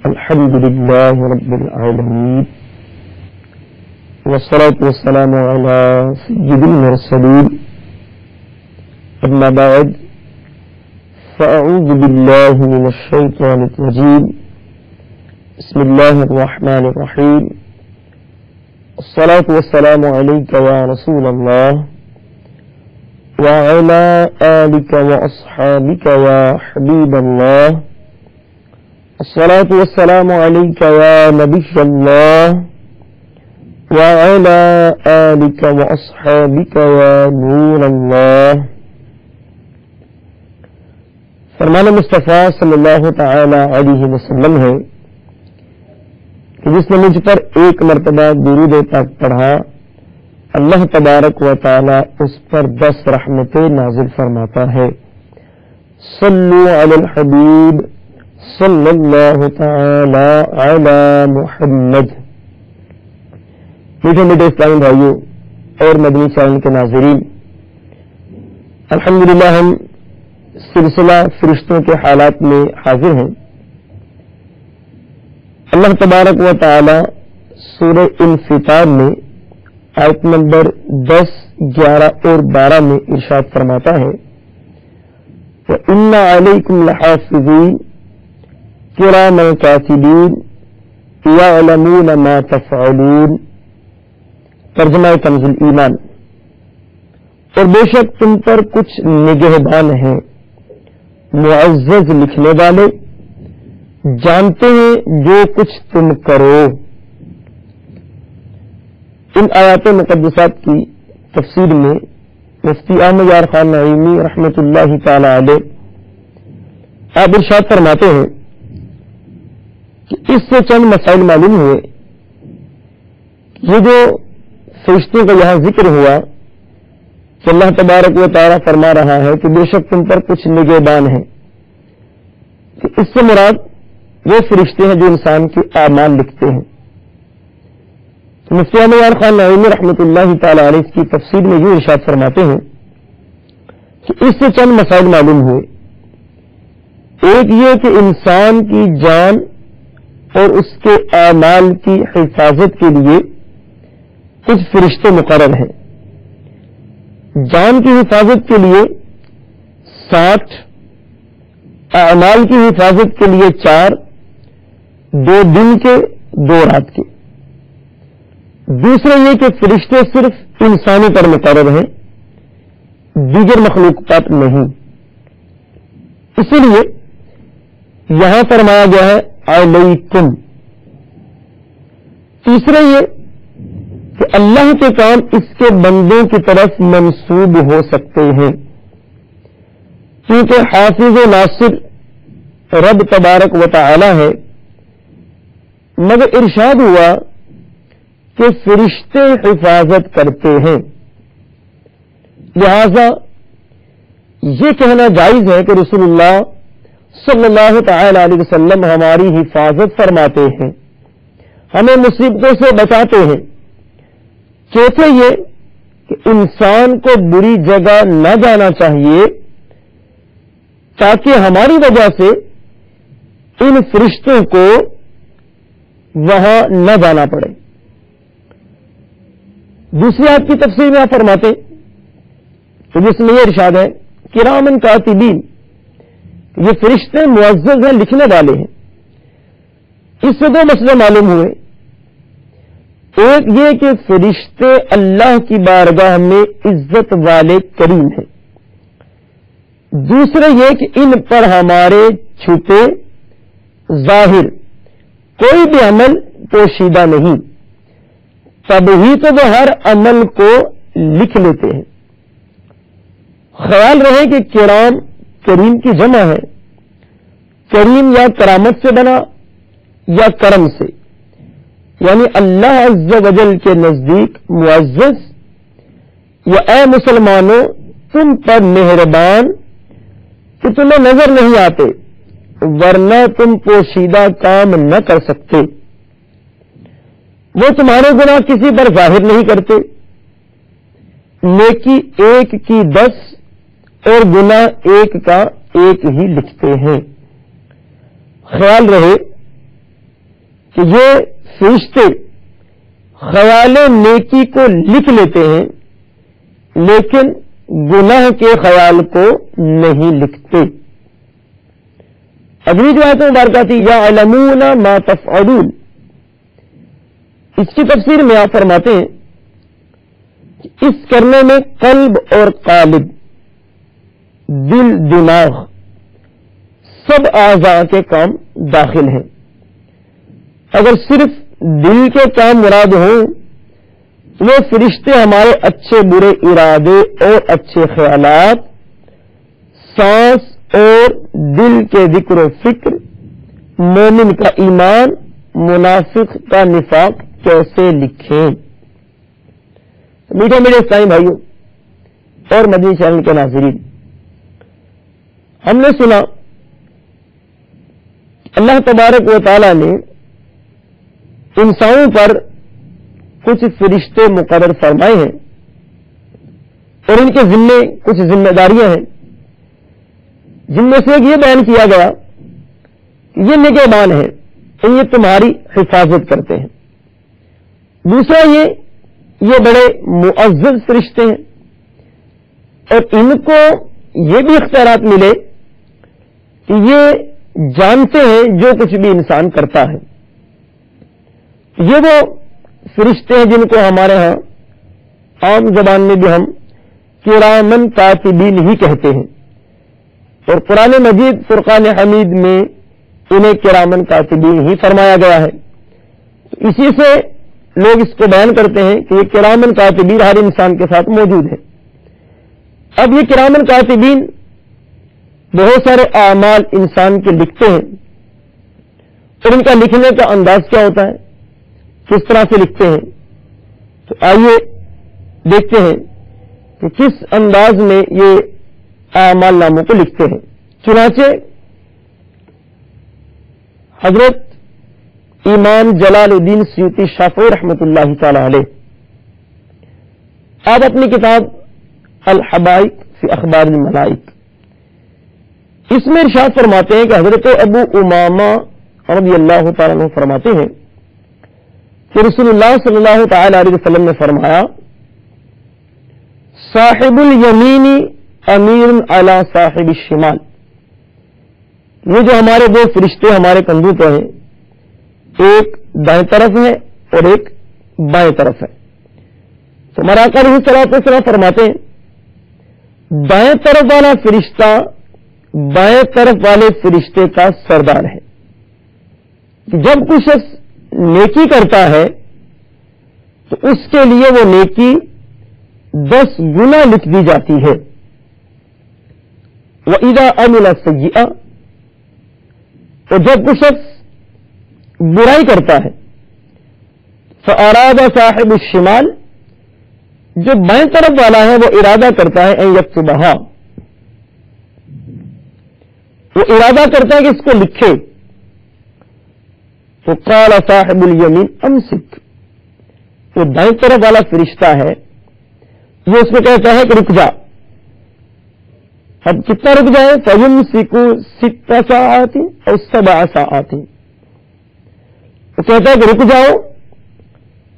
الحمد لله رب العالمين والصلاة والسلام على سيد المرسلين أما بعد فأعوذ بالله من الشيطان الرجيم بسم الله الرحمن الرحيم الصلاة والسلام عليك يا رسول الله وعلى آلك وأصحابك يا حبيب الله الصلاة والسلام عليك يا نبي الله وعلى آلك وأصحابك يا نور الله. فرمان مصطفیٰ صلی اللہ تعالی علیہ وسلم ہے کہ جس نے مجھ پر ایک مرتبہ درود پاک پڑھا اللہ تبارک و تعالی اس پر 10 رحمتیں نازل فرماتا ہے. صلو علی الحبیب صلی اللہ تعالی علی محمد. میٹھے میٹھے اسلامی بھائیوں اور مدنی چینل کے ناظرین، الحمدللہ ہم سلسلہ فرشتوں کے حالات میں حاضر ہیں. اللہ تبارک و تعالی سورہ انفطار میں آیت نمبر 10، 11 اور 12 میں ارشاد فرماتا ہے وَإِنَّ عَلَيْكُمْ لَحَافِظِينَ كِرَامًا كَاتِبِينَ يَعْلَمُونَ مَا تَفْعَلُونَ. ترجمہ کنز الایمان. اور بے شک تم پر کچھ نگہبان ہیں، معزز لکھنے والے، جانتے ہیں جو کچھ تم کرو. ان آیات مقدسات کی تفسیر میں مفتی احمد یار خان نعیمی رحمۃ اللہ تعالی علیہ آپ ارشاد فرماتے ہیں کہ اس سے چند مسائل معلوم ہوئے. یہ جو فرشتوں کا یہاں ذکر ہوا کہ اللہ تبارک و تعالی فرما رہا ہے کہ بے شک تم پر کچھ نگہبان ہیں، کہ اس سے مراد وہ فرشتے ہیں جو انسان کے اعمال لکھتے ہیں. تو مفتی احمد یار خان نعیمی رحمۃ اللہ تعالی علیہ کی تفسیر میں یہ ارشاد فرماتے ہیں کہ اس سے چند مسائل معلوم ہوئے. ایک یہ کہ انسان کی جان اور اس کے اعمال کی حفاظت کے لیے کچھ فرشتے مقرر ہیں. جان کی حفاظت کے لیے 60، اعمال کی حفاظت کے لیے 4، 2 دن کے 2 رات کے. دوسرا یہ کہ فرشتے صرف انسانی پر مقرر ہیں، دیگر مخلوقات نہیں. اسی لیے یہاں فرمایا گیا ہے علیکم. تیسرا یہ کہ اللہ کے کام اس کے بندوں کی طرف منسوب ہو سکتے ہیں، کیونکہ حافظ و ناصر رب تبارک و تعالی ہے. مگر ارشاد ہوا کہ فرشتے حفاظت کرتے ہیں، لہذا یہ کہنا جائز ہے کہ رسول اللہ صلی اللہ تعالی علیہ وسلم ہماری حفاظت فرماتے ہیں، ہمیں مصیبتوں سے بچاتے ہیں. چوتھے یہ کہ انسان کو بری جگہ نہ جانا چاہیے تاکہ ہماری وجہ سے ان فرشتوں کو وہاں نہ جانا پڑے. دوسری آپ کی تفسیر میں آپ فرماتے تو جس میں یہ ارشاد ہے کرامن کاتبین، یہ فرشتے معزز ہیں، لکھنے والے ہیں. اس سے 2 مسئلے معلوم ہوئے. ایک یہ کہ فرشتے اللہ کی بارگاہ میں عزت والے کریم ہیں. دوسرا یہ کہ ان پر ہمارے چھپے ظاہر کوئی بھی عمل پوشیدہ نہیں، تبھی تو وہ ہر عمل کو لکھ لیتے ہیں. خیال رہے کہ کرام کریم کی جمع ہے. کریم یا کرامت سے بنا یا کرم سے، یعنی اللہ عز و جل کے نزدیک معزز. یا اے مسلمانوں تم پر مہربان کہ تمہیں نظر نہیں آتے، ورنہ تم پوشیدہ کام نہ کر سکتے. وہ تمہارے گناہ کسی پر ظاہر نہیں کرتے. نیکی 1 کی 10، اور گناہ ایک کا ایک ہی لکھتے ہیں۔ خیال رہے کہ یہ فرشتے خیال نیکی کو لکھ لیتے ہیں لیکن گناہ کے خیال کو نہیں لکھتے۔ اگلی جو آیت مبارکہ تھی یعلمون ما تفعلون، اس کی تفسیر میں آپ فرماتے ہیں کہ اس کرنے میں قلب اور قالب، دل دماغ، سب اعضاء کے کام داخل ہیں۔ اگر صرف دل کے کام مراد ہوں وہ فرشتے ہمارے اچھے برے ارادے اور اچھے خیالات، سانس اور دل کے ذکر و فکر، مومن کا ایمان، منافق کا نفاق کیسے لکھیں۔ میٹھے میرے اسلامی بھائیوں اور مدنی چینل کے ناظرین، ہم نے سنا اللہ تبارک و تعالی نے انسانوں پر کچھ فرشتے مقرر فرمائے ہیں اور ان کے ذمے کچھ ذمہ داریاں ہیں، جن میں سے ایک یہ بیان کیا گیا کہ یہ نگہبان ہیں، یہ تمہاری حفاظت کرتے ہیں۔ دوسرا یہ بڑے معزز فرشتے ہیں اور ان کو یہ بھی اختیارات ملے کہ یہ جانتے ہیں جو کچھ بھی انسان کرتا ہے۔ یہ وہ فرشتے ہیں جن کو ہمارے ہاں عام زبان میں بھی ہم کرامن کاتبین ہی کہتے ہیں، اور قرآن مجید فرقان حمید میں انہیں کرامن کاتبین ہی فرمایا گیا ہے۔ اسی سے لوگ اس کو بیان کرتے ہیں کہ یہ کرامن کاتبین ہر انسان کے ساتھ موجود ہے۔ اب یہ کرامن کاتبین بہت سارے اعمال انسان کے لکھتے ہیں، اور ان کا لکھنے کا انداز کیا ہوتا ہے، کس طرح سے لکھتے ہیں، تو آئیے دیکھتے ہیں کہ کس انداز میں یہ اعمال ناموں کو لکھتے ہیں۔ چنانچہ حضرت امام جلال الدین سیوطی شافعی رحمۃ اللہ تعالی علیہ، آپ اپنی کتاب الحبائق فی اخبار الملائک، اس میں ارشاد فرماتے ہیں کہ حضرت ابو امامہ رضی اللہ تعالیٰ عنہ فرماتے ہیں کہ رسول اللہ صلی اللہ تعالی علیہ وسلم نے فرمایا صاحب الیمین امیر علی صاحب الشمال، یہ جو ہمارے دو فرشتے ہمارے کندھوں پہ ہیں، ایک دائیں طرف ہے اور ایک بائیں طرف ہے۔ تو ہمارا آقا علیہ الصلوۃ والسلام فرماتے ہیں دائیں طرف والا فرشتہ بائیں طرف والے فرشتے کا سردار ہے۔ جب کوئی شخص نیکی کرتا ہے تو اس کے لیے وہ نیکی 10 گنا لکھ دی جاتی ہے۔ وَإِذَا عَمِلَ سَيِّئَةً، تو جب کوئی شخص برائی کرتا ہے، فَأَرَادَ صَاحِبُ الشِّمَالِ، جو بائیں طرف والا ہے وہ ارادہ کرتا ہے ان یکتبہا، وہ ارادہ کرتا ہے کہ اس کو لکھے، تو قال صاحب الیمین امسک، وہ دائیں طرف والا فرشتہ ہے یہ اس کو کہتا ہے کہ رک جا۔ اب کتنا رک جائے؟ فَيُمْسِكُ 6 ساعات اور 7 ساعات، وہ کہتا ہے کہ رک جاؤ،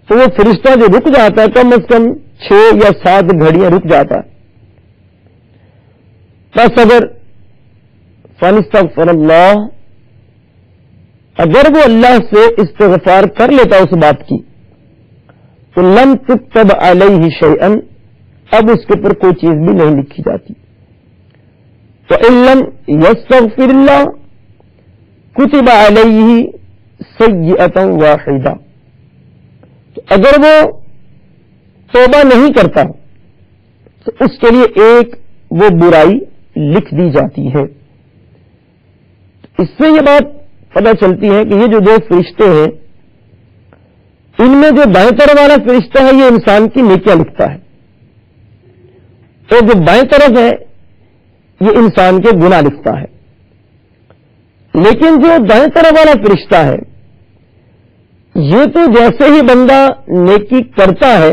تو وہ فرشتہ جو رک جاتا ہے کم از کم 6 یا 7 گھڑیاں رک جاتا ہے۔ بس اگر فَنِسْتَغْفِرَ اللَّهُ، اگر وہ اللہ سے استغفار کر لیتا اس بات کی، تو لم تکتب علیہ شیئا، اب اس کے اوپر کوئی چیز بھی نہیں لکھی جاتی۔ تو ان لم یستغفر اللہ کتب علیہ سیئۃ واحدہ، تو اگر وہ توبہ نہیں کرتا تو اس کے لیے ایک وہ برائی لکھ دی جاتی ہے۔ اس سے یہ بات پتہ چلتی ہے کہ یہ جو 2 فرشتے ہیں، ان میں جو دائیں طرف والا فرشتہ ہے یہ انسان کی نیکیاں لکھتا ہے، اور جو بائیں طرف ہے یہ انسان کے گناہ لکھتا ہے۔ لیکن جو دائیں طرف والا فرشتہ ہے یہ تو جیسے ہی بندہ نیکی کرتا ہے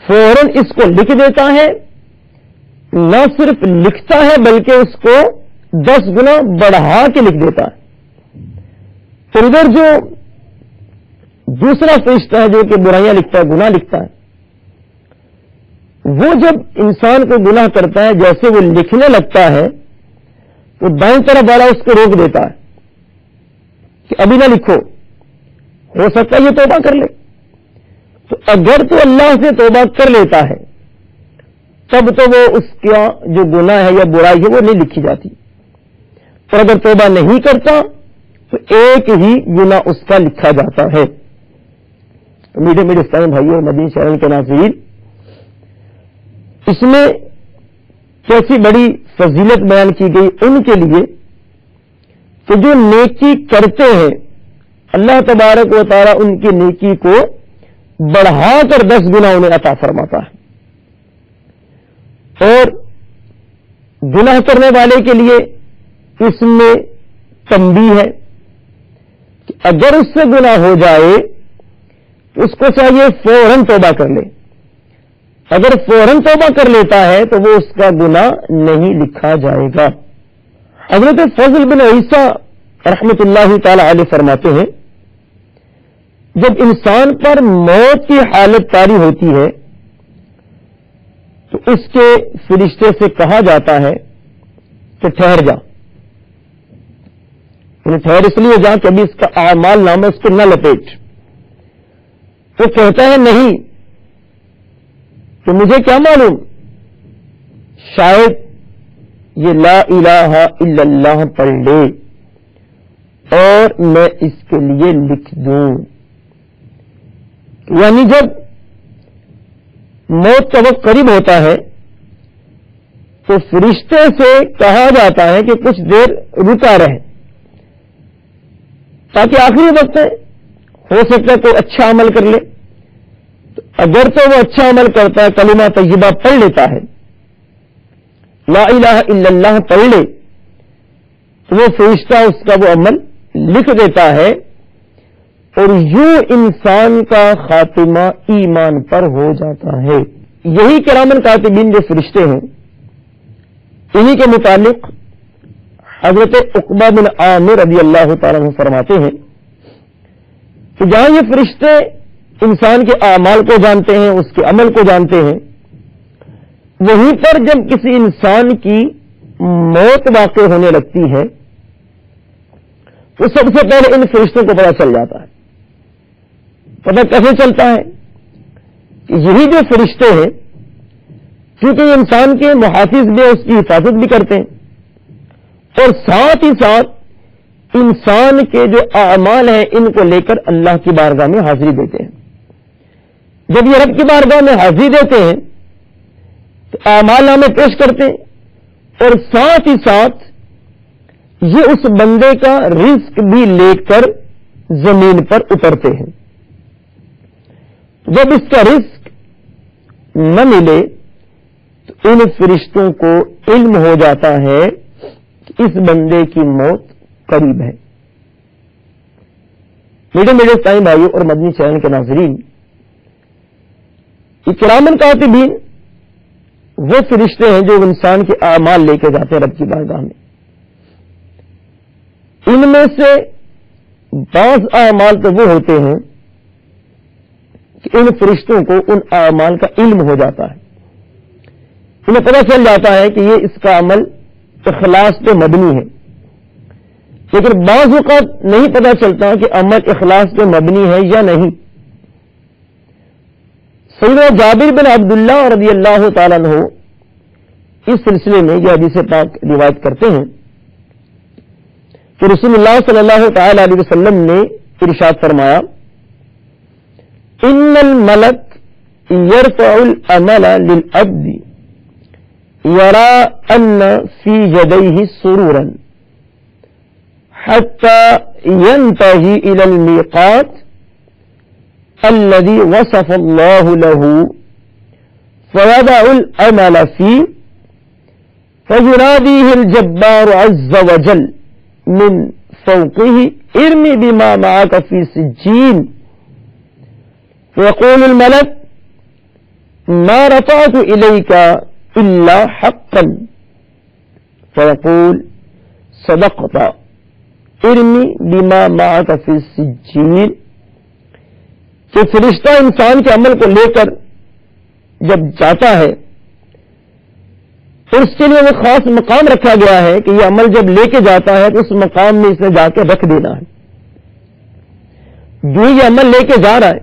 فوراً اس کو لکھ دیتا ہے نہ صرف لکھتا ہے بلکہ اس کو 10 گنا بڑھا کے لکھ دیتا ہے. پھر ادھر جو دوسرا فرشتہ ہے جو کہ برائیاں لکھتا ہے, گناہ لکھتا ہے, وہ جب انسان کو گناہ کرتا ہے جیسے وہ لکھنے لگتا ہے تو دائیں طرف والا اس کو روک دیتا ہے کہ ابھی نہ لکھو, ہو سکتا ہے یہ توبہ کر لے. تو اگر تو اللہ سے توبہ کر لیتا ہے تب تو وہ اس کا جو گناہ ہے یا برائی ہے وہ نہیں لکھی جاتی, اور اگر توبہ نہیں کرتا تو ایک ہی گناہ اس کا لکھا جاتا ہے. میٹھے میٹھے اسلامی بھائیوں اور مدنی چینل کے ناظرین, اس میں کیسی بڑی فضیلت بیان کی گئی ان کے لیے کہ جو نیکی کرتے ہیں اللہ تبارک و تعالی ان کی نیکی کو بڑھا کر 10 گنا انہیں عطا فرماتا ہے. اور گناہ کرنے والے کے لیے اس میں تنبیہ ہے کہ اگر اس سے گناہ ہو جائے تو اس کو چاہیے فوراً توبہ کر لے. اگر فوراً توبہ کر لیتا ہے تو وہ اس کا گناہ نہیں لکھا جائے گا. حضرت فضل بن عیسیٰ رحمت اللہ تعالی علیہ فرماتے ہیں جب انسان پر موت کی حالت طاری ہوتی ہے تو اس کے فرشتے سے کہا جاتا ہے کہ ٹھہر جا. ٹھہر اس لیے جا کہ ابھی اس کا اعمال نامہ اس کو نہ لپیٹ. وہ کہتا ہے نہیں کہ مجھے کیا معلوم, شاید یہ لا الہ الا اللہ پڑھ لے اور میں اس کے لیے لکھ دوں. یعنی جب موت کا وقت قریب ہوتا ہے تو فرشتے سے کہا جاتا ہے کہ کچھ دیر رکا رہے تاکہ آخری وقت ہے, ہو سکتا ہے کوئی اچھا عمل کر لے. تو اگر تو وہ اچھا عمل کرتا ہے, کلمہ طیبہ پڑھ لیتا ہے, لا الہ الا اللہ پڑھ لے, تو وہ فرشتہ اس کا وہ عمل لکھ دیتا ہے اور یوں انسان کا خاتمہ ایمان پر ہو جاتا ہے. یہی کرامن کاتبین جو فرشتے ہیں انہی کے متعلق حضرت عقبہ بن عامر رضی اللہ تعالیٰ عنہ فرماتے ہیں کہ جہاں یہ فرشتے انسان کے اعمال کو جانتے ہیں, اس کے عمل کو جانتے ہیں, وہیں پر جب کسی انسان کی موت واقع ہونے لگتی ہے تو سب سے پہلے ان فرشتوں کو پتہ چل جاتا ہے. پتہ کیسے چلتا ہے کہ یہی جو فرشتے ہیں کیونکہ یہ انسان کے محافظ بھی, اس کی حفاظت بھی کرتے ہیں اور ساتھ ہی ساتھ انسان کے جو اعمال ہیں ان کو لے کر اللہ کی بارگاہ میں حاضری دیتے ہیں. جب یہ رب کی بارگاہ میں حاضری دیتے ہیں تو اعمال نامے پیش کرتے ہیں اور ساتھ ہی ساتھ یہ اس بندے کا رزق بھی لے کر زمین پر اترتے ہیں. جب اس کا رزق نہ ملے تو ان فرشتوں کو علم ہو جاتا ہے کہ اس بندے کی موت قریب ہے. میرے اسلامی بھائیوں اور مدنی چینل کے ناظرین, کرامن کاتبین وہ فرشتے ہیں جو انسان کے اعمال لے کے جاتے ہیں رب کی بارگاہ میں. ان میں سے بعض اعمال تو وہ ہوتے ہیں کہ ان فرشتوں کو ان اعمال کا علم ہو جاتا ہے, انہیں پتہ چل جاتا ہے کہ یہ اس کا عمل اخلاص پہ مبنی ہے. لیکن بعض اوقات نہیں پتہ چلتا کہ عمل اخلاص پہ مبنی ہے یا نہیں. سیدنا جابر بن عبداللہ رضی اللہ تعالیٰ عنہ اس سلسلے میں یہ حدیث پاک روایت کرتے ہیں کہ رسول اللہ صلی اللہ تعالی علیہ وسلم نے ارشاد فرمایا, ان الملک یرفع العمل للعبد یرى ان فی یدیہ سرورا حتى ينتهي الى الميقات الذي وصف الله له فيضع العمل فيه فيناديه الجبار عز وجل من فوقه ارمي بما معك في سجين فيقول الملك ما رفعت إليك إلا حقا فيقول صدقت ارمی بما معك في السجین، کہ فرشتہ انسان کے عمل کو لے کر جب جاتا ہے تو اس کے لیے وہ خاص مقام رکھا گیا ہے کہ یہ عمل جب لے کے جاتا ہے تو اس مقام میں اسے جا کے رکھ دینا ہے. جو یہ عمل لے کے جا رہا ہے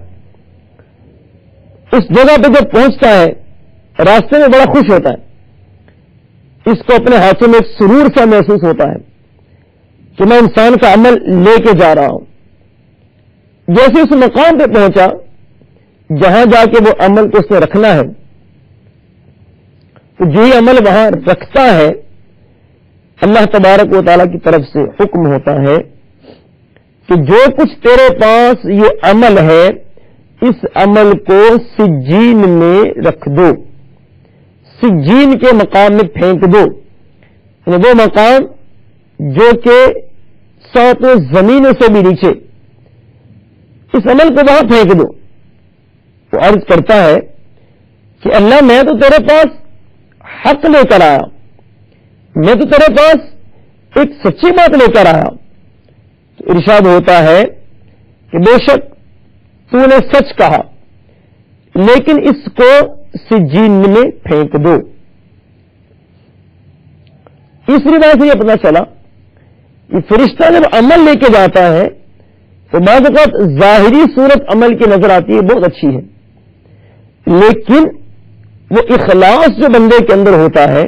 اس جگہ پہ جب پہنچتا ہے راستے میں بڑا خوش ہوتا ہے، اس کو اپنے ہاتھوں میں ایک سرور سا محسوس ہوتا ہے کہ میں انسان کا عمل لے کے جا رہا ہوں. جیسے اس مقام پہ پہنچا جہاں جا کے وہ عمل کو اس نے رکھنا ہے، تو جو یہ عمل وہاں رکھتا ہے اللہ تبارک و تعالیٰ کی طرف سے حکم ہوتا ہے کہ جو کچھ تیرے پاس یہ عمل ہے اس عمل کو سجین میں رکھ دو، سجین کے مقام میں پھینک دو. وہ مقام جو کہ 7 زمینوں سے بھی نیچے، اس عمل کو وہاں پھینک دو. وہ عرض کرتا ہے کہ اللہ میں تو تیرے پاس حق لے کر آیا، میں تو تیرے پاس ایک سچی بات لے کر آیا. تو ارشاد ہوتا ہے کہ بے شک تو نے سچ کہا لیکن اس کو سجین میں پھینک دو. تیسری بات سے یہ پتہ چلا کہ فرشتہ جب عمل لے کے جاتا ہے تو بعض اوقات ظاہری صورت عمل کی نظر آتی ہے بہت اچھی ہے، لیکن وہ اخلاص جو بندے کے اندر ہوتا ہے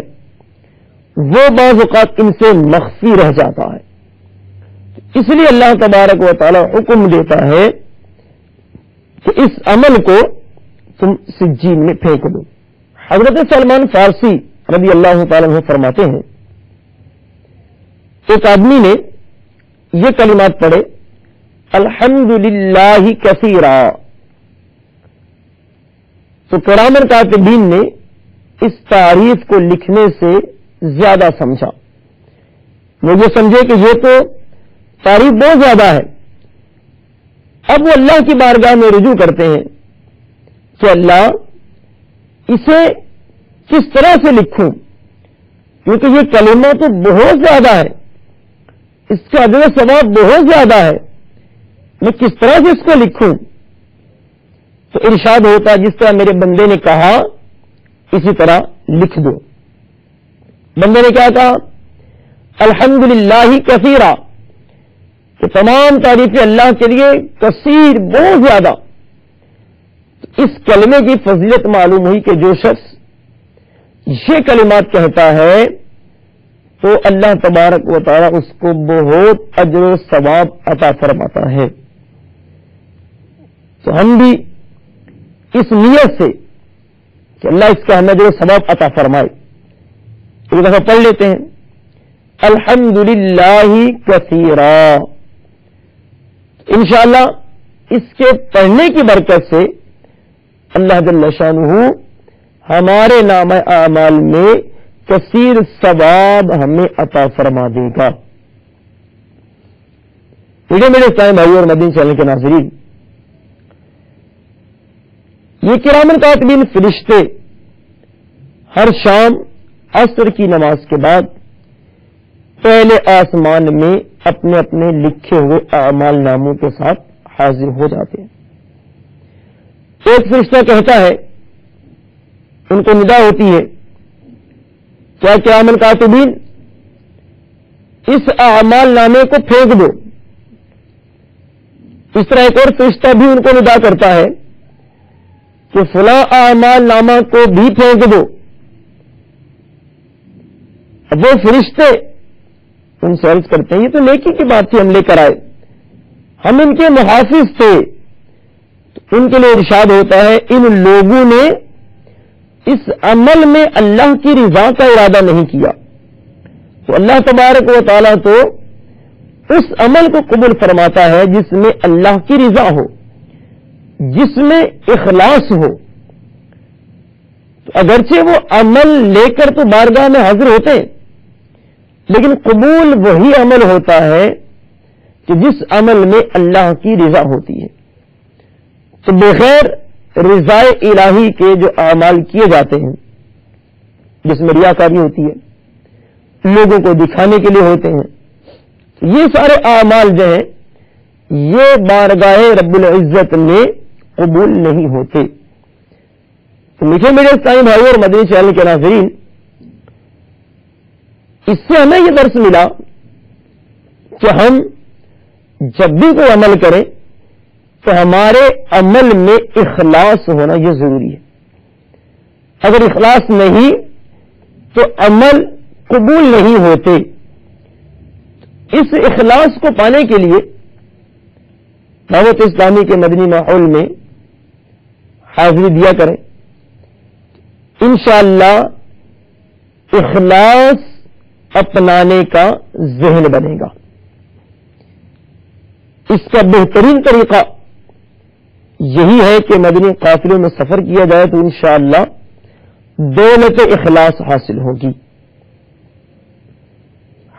وہ بعض اوقات ان سے مخفی رہ جاتا ہے. اس لیے اللہ تبارک و تعالی حکم دیتا ہے کہ اس عمل کو تم سجین میں پھینک دو. حضرت سلمان فارسی رضی اللہ تعالیٰ عنہ فرماتے ہیں ایک آدمی نے یہ کلمات پڑھے الحمدللہ کثیرا، تو کرامن کاتبین نے اس تعریف کو لکھنے سے زیادہ سمجھا. وہ یہ سمجھے کہ یہ تو تعریف بہت زیادہ ہے. اب وہ اللہ کی بارگاہ میں رجوع کرتے ہیں کہ اللہ اسے کس طرح سے لکھوں، کیونکہ یہ کلمہ تو بہت زیادہ ہے، اس کا اجر و ثواب بہت زیادہ ہے، میں کس طرح سے اس کو لکھوں. تو ارشاد ہوتا جس طرح میرے بندے نے کہا اسی طرح لکھ دو. بندے نے کیا کہا الحمدللہ کثیرا، کہ تمام تعریفیں اللہ کے لیے کثیر بہت زیادہ. اس کلمے کی فضیلت معلوم ہوئی کہ جو شخص یہ کلمات کہتا ہے تو اللہ تبارک و تعالی اس کو بہت اجر و ثواب عطا فرماتا ہے. تو ہم بھی اس نیت سے کہ اللہ اس کا ہمیں اجر و ثواب عطا فرمائے ایک دفعہ پڑھ لیتے ہیں الحمدللہ کثیرا. انشاءاللہ اس کے پڑھنے کی برکت سے اللہ جل شانہ ہمارے نام اعمال میں کثیر ثواب ہمیں عطا فرما دے گا. میرے اسلام بھائی اور مدین چینل کے ناظرین، یہ کرامن کاتبین فرشتے ہر شام عصر کی نماز کے بعد پہلے آسمان میں اپنے اپنے لکھے ہوئے اعمال ناموں کے ساتھ حاضر ہو جاتے ہیں. ایک فرشتہ کہتا ہے، ان کو ندا ہوتی ہے کیا کرامن کاتبین اس اعمال نامے کو پھینک دو. اس طرح ایک اور فرشتہ بھی ان کو ندا کرتا ہے کہ فلاں اعمال نامہ کو بھی پھینک دو. اب وہ فرشتے ان سے عرض کرتے ہیں یہ تو نیکی کی بات تھی، ہم لے کر آئے، ہم ان کے محافظ تھے. تو ان کے لیے ارشاد ہوتا ہے ان لوگوں نے اس عمل میں اللہ کی رضا کا ارادہ نہیں کیا، تو اللہ تبارک و تعالیٰ تو اس عمل کو قبول فرماتا ہے جس میں اللہ کی رضا ہو، جس میں اخلاص ہو. تو اگرچہ وہ عمل لے کر تو بارگاہ میں حاضر ہوتے ہیں، لیکن قبول وہی عمل ہوتا ہے کہ جس عمل میں اللہ کی رضا ہوتی ہے. تو بغیر رضا الہی کے جو اعمال کیے جاتے ہیں جس میں ریاکاری ہوتی ہے، لوگوں کو دکھانے کے لیے ہوتے ہیں. یہ سارے اعمال جو ہیں یہ بارگاہ رب العزت میں قبول نہیں ہوتے. تو میٹھے میرے اسلامی بھائی اور مدنی چینل کے ناظرین، اس سے ہمیں یہ درس ملا کہ ہم جب بھی کوئی عمل کریں تو ہمارے عمل میں اخلاص ہونا یہ ضروری ہے. اگر اخلاص نہیں تو عمل قبول نہیں ہوتے. اس اخلاص کو پانے کے لیے دعوت اسلامی کے مدنی ماحول میں حاضری دیا کریں. انشاءاللہ اخلاص اپنانے کا ذہن بنے گا. اس کا بہترین طریقہ یہی ہے کہ مدنی قافلوں میں سفر کیا جائے تو انشاءاللہ دولت اخلاص حاصل ہوگی.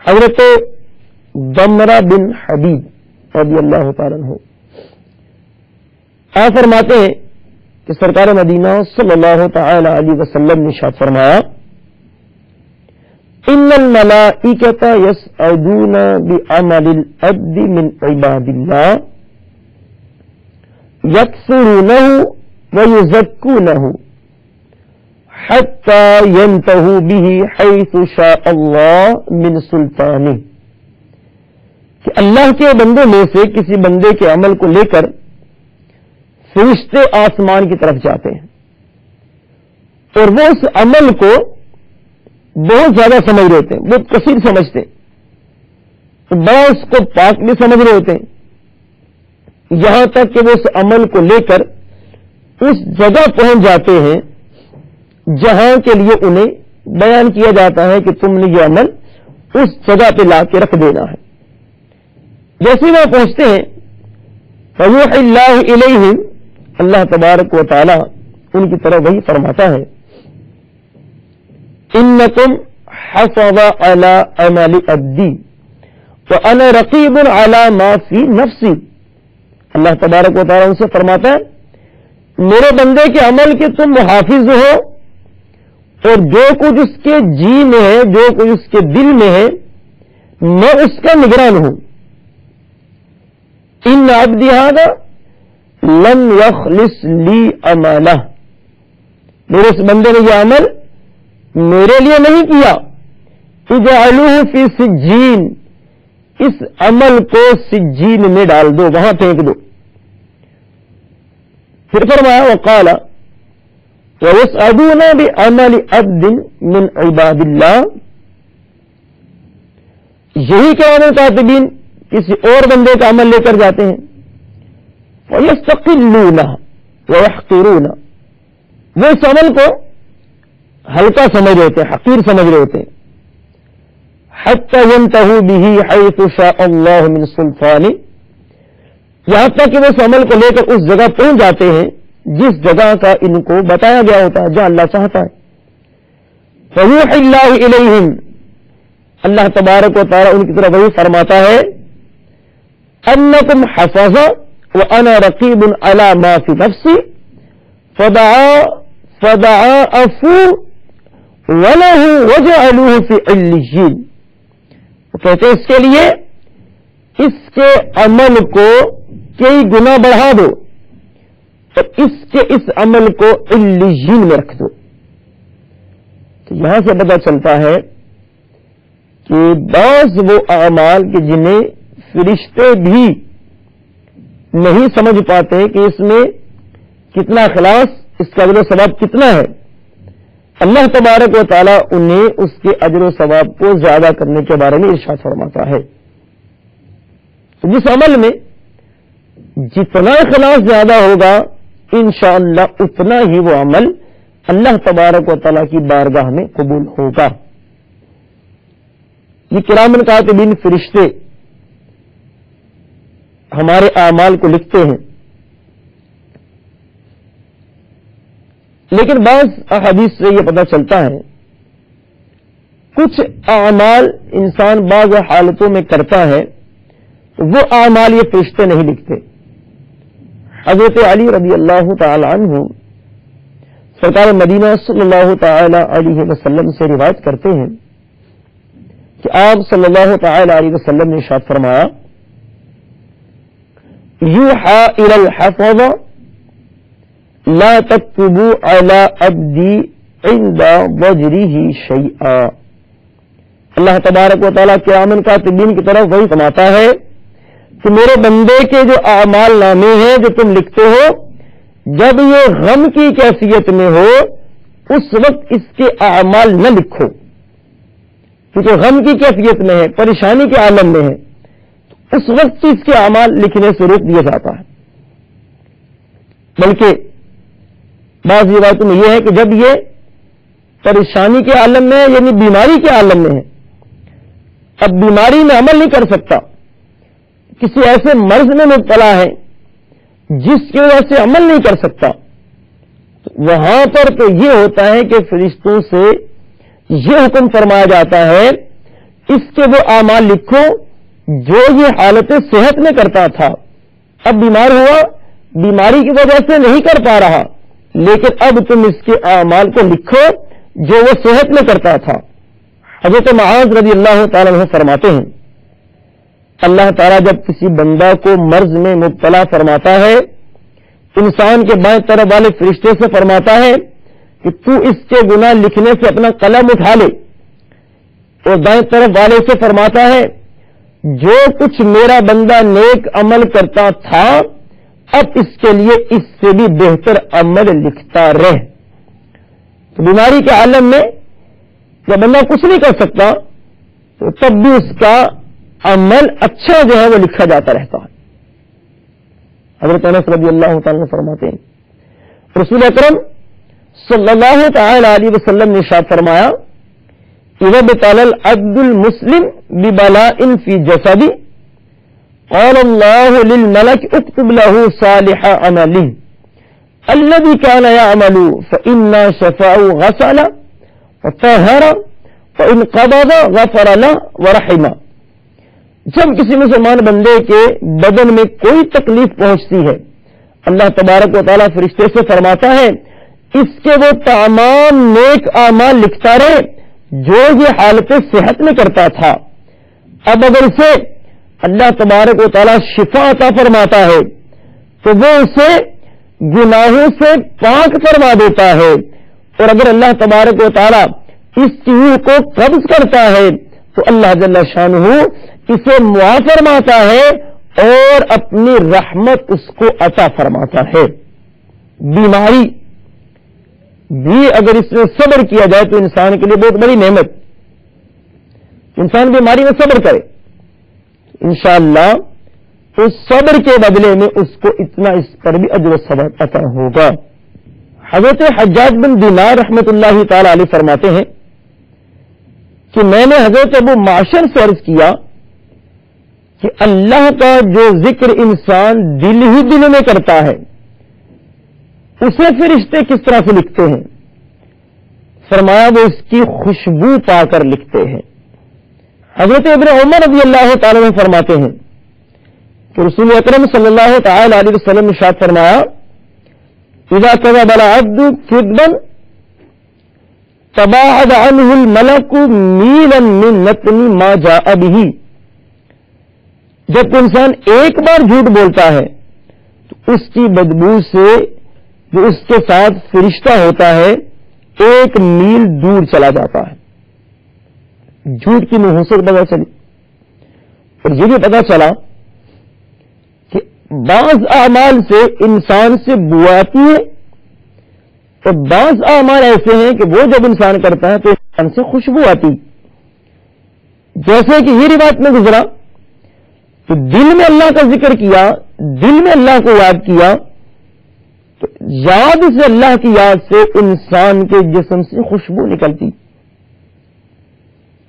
حضرت ضمرہ بن حبیب رضی اللہ تعالیٰ عنہ آپ فرماتے ہیں کہ سرکار مدینہ صلی اللہ تعالی علیہ وسلم نے ارشاد فرمایا ان الملائکۃ یصعدون بعمل العبد من عباد اللہ یکثرونہ ویزکونہ حتی ینتہوا بہ حیث شاء اللہ من سلطانہ، کہ اللہ کے بندوں میں سے کسی بندے کے عمل کو لے کر فرشتے آسمان کی طرف جاتے ہیں اور وہ اس عمل کو بہت زیادہ سمجھ رہے ہوتے ہیں، بہت کثیر سمجھتے ہیں، بڑا اس کو پاک بھی سمجھ رہے ہوتے ہیں، یہاں تک کہ وہ اس عمل کو لے کر اس جگہ پہنچ جاتے ہیں جہاں کے لیے انہیں بیان کیا جاتا ہے کہ تم نے یہ عمل اس جگہ پہ لا کے رکھ دینا ہے. جیسے وہ پہنچتے ہیں فَيُوحِي اللَّهُ إِلَيْهِمْ، اللہ تبارک و تعالی ان کی طرف وہی فرماتا ہے إِنَّكُمْ حَفَظَ عَلَى عَمَلِ عَبْدِي وَأَنَا رَقِيبٌ عَلَى مَا فِي نَفْسِي. اللہ تبارک و تعالی ان سے فرماتا ہے میرے بندے کے عمل کے تم محافظ ہو اور جو کچھ اس کے جی میں ہے، جو کچھ اس کے دل میں ہے، میں اس کا نگران ہوں. ان عبدی ھذا لم یخلص لی عملہ، میرے اس بندے نے یہ عمل میرے لیے نہیں کیا. اجعلوہ فی سجین، اس عمل کو سجین میں ڈال دو، وہاں پھینک دو. پھر فرمایا وقال وَيَسْعَدُونَ بِعَمَلِ عَبْدٍ مِّنْ عِبَادِ اللَّهِ، یہی کام کاتبین کسی اور بندے کا عمل لے کر جاتے ہیں. وَيَسْتَقِلُّونَ وَيَحْقِرُونَ، وہ اس عمل کو ہلکا سمجھ رہے ہوتے ہیں، حقیر سمجھ رہے ہوتے ہیں. حَتَّى يَنْتَهُوا بِهِ حَيْثُ شَاءَ اللَّهُ مِنْ سُلْطَانِهِ، یہاں تک کہ وہ اس عمل کو لے کر اس جگہ پہنچ جاتے ہیں جس جگہ کا ان کو بتایا گیا ہوتا ہے، جہاں اللہ چاہتا ہے. فَيُوحِي اللَّهُ إِلَيْهِمْ، اللہ تبارک و تعالی ان کی طرف وہی فرماتا ہے أَنَّكُمْ حَفَظَ وَأَنَا رَقِيبٌ عَلَى مَا فِي نَفْسِي فَضَعَافُوا وَلَهُ وَجَعَلُوهُ فِي عِلِّيِّينَ. وہ کہتے ہیں اس کے لیے اس کے عمل کو کئی گنا بڑھا دو اور اس عمل کو علیین میں رکھ دو. تو یہاں سے پتہ چلتا ہے کہ بعض وہ اعمال کہ جنہیں فرشتے بھی نہیں سمجھ پاتے کہ اس میں کتنا اخلاص، اس کا اجر و ثواب کتنا ہے، اللہ تبارک و تعالی انہیں اس کے اجر و ثواب کو زیادہ کرنے کے بارے میں ارشاد فرماتا ہے. جس عمل میں جتنا اخلاص زیادہ ہوگا انشاءاللہ اتنا ہی وہ عمل اللہ تبارک و تعالی کی بارگاہ میں قبول ہوگا. یہ کرامن کاتبین فرشتے ہمارے اعمال کو لکھتے ہیں، لیکن بعض احادیث سے یہ پتہ چلتا ہے کچھ اعمال انسان بعض حالتوں میں کرتا ہے وہ اعمال یہ فرشتے نہیں لکھتے. حضرت علی رضی اللہ تعالی عنہ سرکار مدینہ صلی اللہ تعالی علیہ وسلم سے روایت کرتے ہیں کہ آپ صلی اللہ تعالی علیہ وسلم نے ارشاد فرمایا یوحى الى الحفظ لا تكتبوا على عبدي عند ضجره شيئا. اللہ تبارک و تعالیٰ قیامت کاتبین کی طرف وہی فرماتا ہے کہ میرے بندے کے جو اعمال نامے ہیں جو تم لکھتے ہو، جب یہ غم کی کیفیت میں ہو اس وقت اس کے اعمال نہ لکھو، کیونکہ غم کی کیفیت میں ہے، پریشانی کے عالم میں ہے، اس وقت اس کے اعمال لکھنے سے روک دیا جاتا ہے. بلکہ بعض روایتوں میں یہ ہے کہ جب یہ پریشانی کے عالم میں ہے، یعنی بیماری کے عالم میں ہے، اب بیماری میں عمل نہیں کر سکتا، کسی ایسے مرض میں مبتلا ہے جس کی وجہ سے عمل نہیں کر سکتا، وہاں پر تو یہ ہوتا ہے کہ فرشتوں سے یہ حکم فرمایا جاتا ہے اس کے وہ اعمال لکھو جو یہ حالت صحت میں کرتا تھا، اب بیمار ہوا، بیماری کی وجہ سے نہیں کر پا رہا، لیکن اب تم اس کے اعمال کو لکھو جو وہ صحت میں کرتا تھا. حضرت معاذ رضی اللہ تعالیٰ عنہ فرماتے ہیں اللہ تعالیٰ جب کسی بندہ کو مرض میں مبتلا فرماتا ہے، انسان کے بائیں طرف والے فرشتے سے فرماتا ہے کہ تو اس کے گناہ لکھنے سے اپنا قلم اٹھا لے، اور دائیں طرف والے سے فرماتا ہے جو کچھ میرا بندہ نیک عمل کرتا تھا اب اس کے لیے اس سے بھی بہتر عمل لکھتا رہ. تو بیماری کے عالم میں جب بندہ کچھ نہیں کر سکتا تو تب بھی اس کا عمل اچھا جو ہے وہ لکھا جاتا رہتا ہے. حضرت انس رضی اللہ تعالیٰ فرماتے ہیں رسول اکرم صلی اللہ تعالی علیہ وسلم نے ارشاد فرمایا اذا ابتلى العبد المسلم ببلاء في جسده قال الله للملك اكتب له صالح عمله الذي كان يعمل فإن شفعه غسل وطهر فإن قبض غفر له ورحمه. جب کسی مسلمان بندے کے بدن میں کوئی تکلیف پہنچتی ہے، اللہ تبارک و تعالیٰ فرشتے سے فرماتا ہے اس کے وہ تمام نیک اعمال لکھتا رہے جو یہ حالت صحت میں کرتا تھا. اب اگر اسے اللہ تبارک و تعالیٰ شفا عطا فرماتا ہے تو وہ اسے گناہوں سے پاک فرما دیتا ہے، اور اگر اللہ تبارک و تعالیٰ اس چیز کو قبض کرتا ہے تو اللہ جل شانہ اسے معاف فرماتا ہے اور اپنی رحمت اس کو عطا فرماتا ہے. بیماری بھی اگر اس میں صبر کیا جائے تو انسان کے لیے بہت بڑی نعمت. انسان بیماری میں صبر کرے انشاءاللہ تو صبر کے بدلے میں اس کو اتنا اس پر بھی اجر و ثواب عطا ہوگا. حضرت حجاج بن دینار رحمت اللہ تعالی علیہ فرماتے ہیں کہ میں نے حضرت ابو معشر سے عرض کیا کہ اللہ کا جو ذکر انسان دل ہی دل میں کرتا ہے اسے فرشتے کس طرح سے لکھتے ہیں؟ فرمایا وہ اس کی خوشبو پا کر لکھتے ہیں. حضرت ابن عمر رضی اللہ تعالی عنہ فرماتے ہیں کہ رسول اکرم صلی اللہ تعالی علیہ وسلم نے ارشاد فرمایا اذا كذب العبد كذبا تباعد عنه الملك ميلا من نتن ما جاء به. جب انسان ایک بار جھوٹ بولتا ہے تو اس کی بدبو سے جو اس کے ساتھ فرشتہ ہوتا ہے 1 میل دور چلا جاتا ہے. جھوٹ کی نحوست پتہ چلی، اور یہ بھی پتہ چلا کہ بعض اعمال سے انسان سے بو آتی ہے اور بعض اعمال ایسے ہیں کہ وہ جب انسان کرتا ہے تو انسان سے خوشبو آتی. جیسے کہ یہ روایت میں گزرا تو دل میں اللہ کا ذکر کیا، دل میں اللہ کو یاد کیا تو یاد سے اللہ کی یاد سے انسان کے جسم سے خوشبو نکلتی،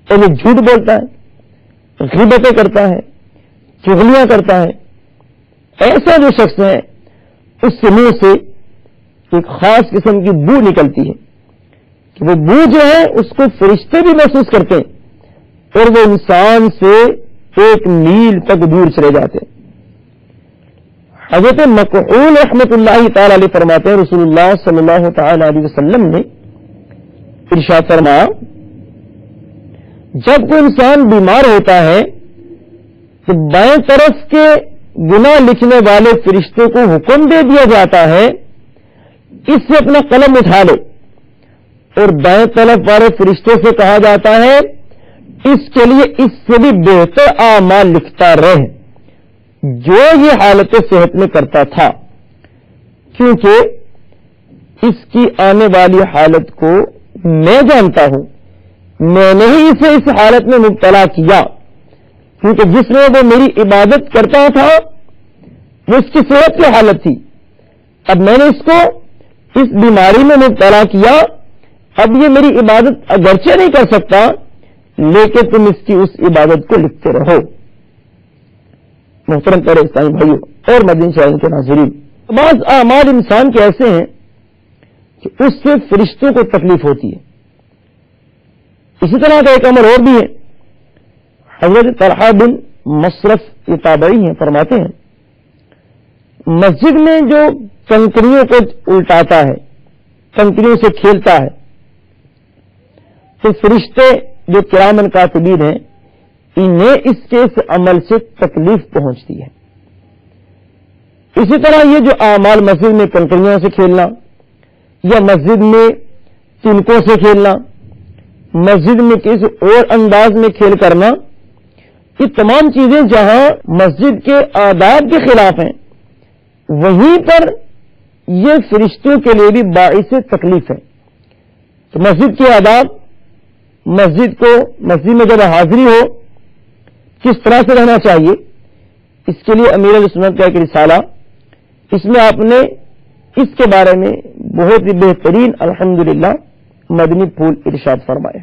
اور وہ جھوٹ بولتا ہے، غیبتیں کرتا ہے، چغلیاں کرتا ہے. ایسا جو شخص ہے اس سے منہ سے ایک خاص قسم کی بو نکلتی ہے کہ وہ بو جو ہے اس کو فرشتے بھی محسوس کرتے ہیں اور وہ انسان سے 1 میل تک دور چلے جاتے ہیں. حضرت مکحول رحمۃ اللہ تعالی علیہ فرماتے ہیں رسول اللہ صلی اللہ تعالی علیہ وسلم نے ارشاد فرمایا جب کوئی انسان بیمار ہوتا ہے تو بائیں طرف کے گناہ لکھنے والے فرشتے کو حکم دے دیا جاتا ہے اس سے اپنا قلم اٹھا لے، اور دائیں طرف والے فرشتے سے کہا جاتا ہے اس کے لیے اس سے بھی بہتر اعمال لکھتا رہے جو یہ حالت صحت میں کرتا تھا، کیونکہ اس کی آنے والی حالت کو میں جانتا ہوں، میں نے ہی اسے اس حالت میں مبتلا کیا، کیونکہ جس میں وہ میری عبادت کرتا تھا وہ اس کی صحت کی حالت تھی، اب میں نے اس کو اس بیماری میں مبتلا کیا، اب یہ میری عبادت اگرچہ نہیں کر سکتا لیکن تم اس کی اس عبادت کو لکھتے رہو۔ محترم پیارے اسلامی بھائیوں اور مدنی چینل کے ناظرین، بعض اعمال انسان کے ایسے ہیں کہ اس سے فرشتوں کو تکلیف ہوتی ہے۔ اسی طرح کا ایک عمل اور بھی ہے، حضرت طلحہ بن مصرف یہ تابعی ہیں، فرماتے ہیں مسجد میں جو کنکریوں کو الٹاتا ہے، کنکریوں سے کھیلتا ہے، تو فرشتے جو کرامن کاتبین ہیں انہیں اس کے اس عمل سے تکلیف پہنچتی ہے۔ اسی طرح یہ جو اعمال مسجد میں کنکریوں سے کھیلنا یا مسجد میں تنکوں سے کھیلنا، مسجد میں کسی اور انداز میں کھیل کرنا، یہ تمام چیزیں جہاں مسجد کے آداب کے خلاف ہیں وہیں پر یہ فرشتوں کے لیے بھی باعث تکلیف ہے۔ تو مسجد کے آداب، مسجد میں جب حاضری ہو کس طرح سے رہنا چاہیے، اس کے لیے امیر علیہ سنت کا ایک رسالہ، اس میں آپ نے اس کے بارے میں بہت ہی بہترین الحمدللہ مدنی پھول ارشاد فرمائے۔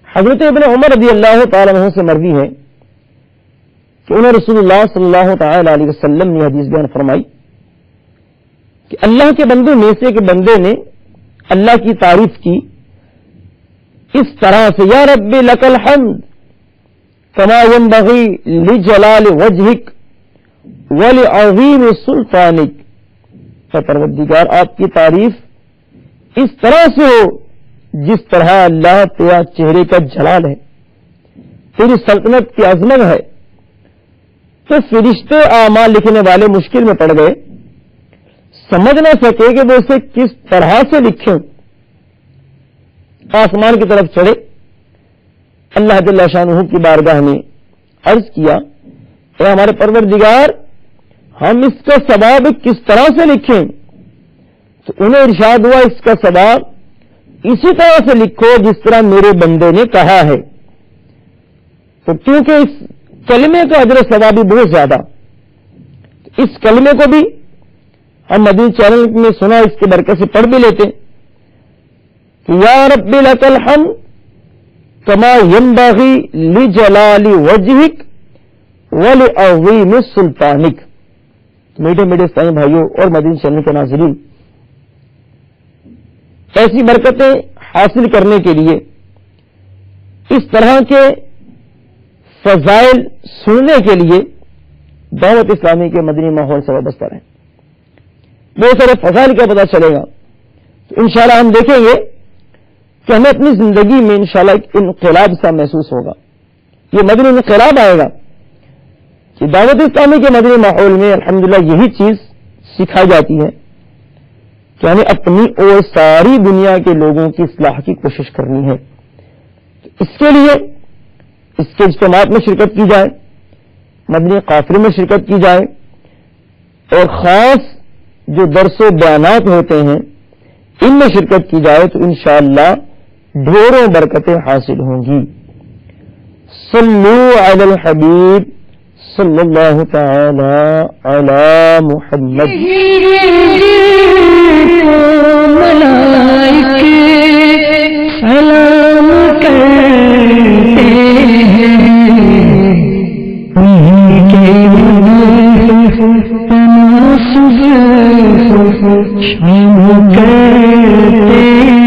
حضرت ابن عمر رضی اللہ تعالی عنہ سے مروی ہے کہ انہیں رسول اللہ صلی اللہ تعالی علیہ وسلم نے حدیث بیان فرمائی کہ اللہ کے بندوں میں سے ایک بندے نے اللہ کی تعریف کی اس طرح سے، یا رب لک الحمد کما ينبغی لجلال وجہک ولعظیم سلطانک، پروردگار آپ کی تعریف اس طرح سے ہو جس طرح اللہ تیرا چہرے کا جلال ہے، تیری سلطنت کی عظمت ہے۔ تو فرشتے اعمال لکھنے والے مشکل میں پڑ گئے، سمجھ نہ سکے کہ وہ اسے کس طرح سے لکھیں، آسمان کی طرف چڑھے، اللہ جل شانہ کی بارگاہ میں عرض کیا اے ہمارے پروردگار ہم اس کا ثواب کس طرح سے لکھیں؟ تو انہیں ارشاد ہوا اس کا ثواب اسی طرح سے لکھو جس طرح میرے بندے نے کہا ہے۔ تو کیونکہ اس کلمے کا اجر و ثواب بھی بہت زیادہ، اس کلمے کو بھی ہم مدنی چینل میں سنا، اس کے برکت سے پڑھ بھی لیتے کہ یا رب لک الحمد کما ینبغی لجلال وجہک ولعظیم سلطانک۔ میٹھے میٹھے اسلامی بھائیوں اور مدنی چینل کے ناظرین، ایسی برکتیں حاصل کرنے کے لیے اس طرح کے فضائل سننے کے لیے دعوت اسلامی کے مدنی ماحول سے وابستہ رہیں۔ بہت سارے فضائل کا پتہ چلے گا تو انشاءاللہ ہم دیکھیں گے کہ ہمیں اپنی زندگی میں انشاءاللہ ایک انقلاب سا محسوس ہوگا، یہ مدنی انقلاب آئے گا کہ دعوت اسلامی کے مدنی ماحول میں الحمدللہ یہی چیز سکھائی جاتی ہے کہ ہمیں اپنی اور ساری دنیا کے لوگوں کی اصلاح کی کوشش کرنی ہے۔ اس کے لیے اس کے اجتماعات میں شرکت کی جائے، مدنی قافلے میں شرکت کی جائے، اور خاص جو درس و بیانات ہوتے ہیں ان میں شرکت کی جائے تو انشاءاللہ ڈھیروں برکتیں حاصل ہوں گی۔ صلو علی الحبیب صلی اللہ تعالی علی محمد۔ سلام کرتے ہیں ان کے شام کرتے